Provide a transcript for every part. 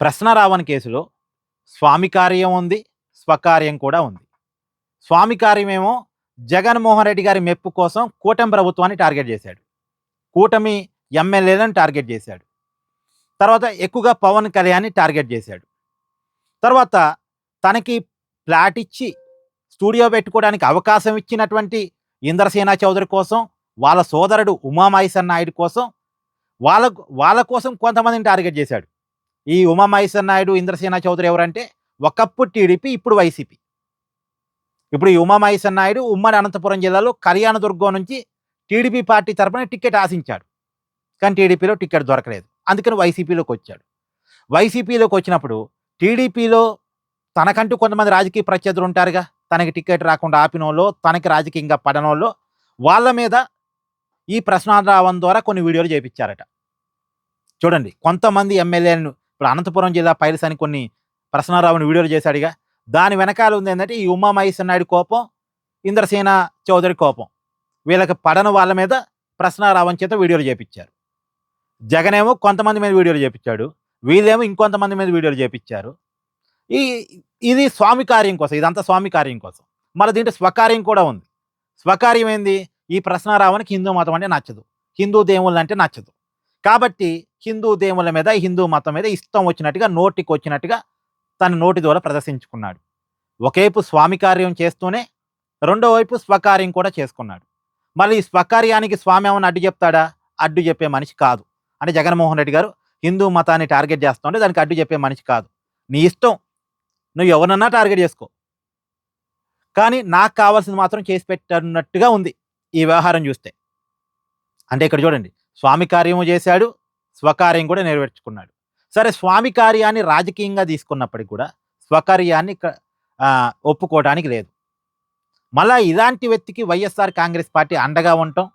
ప్రశ్నరావణ కేసులో స్వామి కార్యం ఉంది, స్వకార్యం కూడా ఉంది. స్వామి కార్యమేమో జగన్మోహన్ రెడ్డి గారి మెప్పు కోసం కూటమి ప్రభుత్వాన్ని టార్గెట్ చేశాడు. కూటమి ఎమ్మెల్యేలను టార్గెట్ చేశాడు. తర్వాత ఎక్కువగా పవన్ కళ్యాణ్ని టార్గెట్ చేశాడు. తర్వాత తనకి ఫ్లాట్ ఇచ్చి స్టూడియో పెట్టుకోవడానికి అవకాశం ఇచ్చినటువంటి ఇంద్రసేన చౌదరి కోసం, వాళ్ళ సోదరుడు ఉమామహేశ్వర నాయుడు కోసం, వాళ్ళ కోసం కొంతమందిని టార్గెట్ చేశాడు. ఈ ఉమామహేశ్వర నాయుడు, ఇంద్రసేన చౌదరి ఎవరంటే ఒకప్పుడు టీడీపీ, ఇప్పుడు వైసీపీ. ఇప్పుడు ఈ ఉమామహేశ్వర నాయుడు ఉమ్మడి అనంతపురం జిల్లాలో కళ్యాణదుర్గం నుంచి టీడీపీ పార్టీ తరఫున టికెట్ ఆశించాడు. కానీ టీడీపీలో టికెట్ దొరకలేదు. అందుకని వైసీపీలోకి వచ్చాడు. వైసీపీలోకి వచ్చినప్పుడు టీడీపీలో తనకంటూ కొంతమంది రాజకీయ ప్రత్యర్థులు ఉంటారుగా, తనకి టికెట్ రాకుండా ఆపినోళ్ళు, తనకి రాజకీయంగా పడనోళ్ళు, వాళ్ళ మీద ఈ ప్రశ్నారావణ ద్వారా కొన్ని వీడియోలు చేయించారట. చూడండి, కొంతమంది ఎమ్మెల్యేలను ఇప్పుడు అనంతపురం జిల్లా పైల్స్ అని కొన్ని ప్రశ్నారావణ వీడియోలు చేశాడుగా, దాని వెనకాల ఉంది ఏంటంటే ఈ ఉమామహేశ్వర నాయుడు కోపం, ఇంద్రసేన చౌదరి కోపం. వీళ్ళకి పడని వాళ్ళ మీద ప్రశ్నారావణ చేత వీడియోలు చేయించారు. జగనేమో కొంతమంది మీద వీడియోలు చేయించాడు, వీళ్ళేమో ఇంకొంతమంది మీద వీడియోలు చేయించారు. ఇది స్వామి కార్యం కోసం, ఇదంతా స్వామి కార్యం కోసం. మళ్ళీ దీంట్లో స్వకార్యం కూడా ఉంది. స్వకార్యం ఏంది? ఈ ప్రశ్నారావణకి హిందూ మతం అంటే నచ్చదు, హిందూ దేవుళ్ళు అంటే నచ్చదు. కాబట్టి హిందూ దేవుళ్ళ మీద, హిందూ మతం మీద ఇష్టం వచ్చినట్టుగా, నోటికి వచ్చినట్టుగా తన నోటి ద్వారా ప్రదర్శించుకున్నాడు. ఒకవైపు స్వామి కార్యం చేస్తూనే రెండో వైపు స్వకార్యం కూడా చేసుకున్నాడు. మళ్ళీ ఈ స్వకార్యానికి స్వామి ఏమన్నా అడ్డు చెప్తాడా? అడ్డు చెప్పే మనిషి కాదు. అంటే జగన్మోహన్ రెడ్డి గారు హిందూ మతాన్ని టార్గెట్ చేస్తుంటే దానికి అడ్డు చెప్పే మనిషి కాదు. నీ ఇష్టం, నువ్వు ఎవరన్నా టార్గెట్ చేసుకో, కానీ నాకు కావాల్సింది మాత్రం చేసి పెట్టినట్టుగా ఉంది ఈ వ్యవహారం చూస్తే. అంటే ఇక్కడ చూడండి, స్వామి కార్యము చేశాడు, స్వకార్యం కూడా నెరవేర్చుకున్నాడు. సరే, స్వామి కార్యాన్ని రాజకీయంగా తీసుకున్నప్పటికీ కూడా స్వకార్యాన్ని ఒప్పుకోవడానికి లేదు. మళ్ళా ఇలాంటి వ్యక్తికి వైఎస్ఆర్ కాంగ్రెస్ పార్టీ అండగా ఉండటం,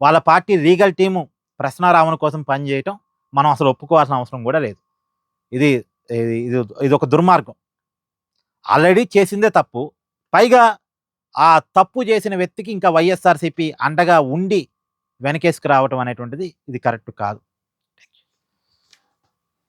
వాళ్ళ పార్టీ లీగల్ టీము ప్రశ్నారావణ కోసం పనిచేయటం మనం అసలు ఒప్పుకోవాల్సిన అవసరం కూడా లేదు. ఇది ఇది ఒక దుర్మార్గం. ఆల్రెడీ చేసిందే తప్పు, పైగా ఆ తప్పు చేసిన వ్యక్తికి ఇంకా వైఎస్ఆర్సీపీ అండగా ఉండి వెనకేసుకు రావటం అనేటువంటిది ఇది కరెక్ట్ కాదు.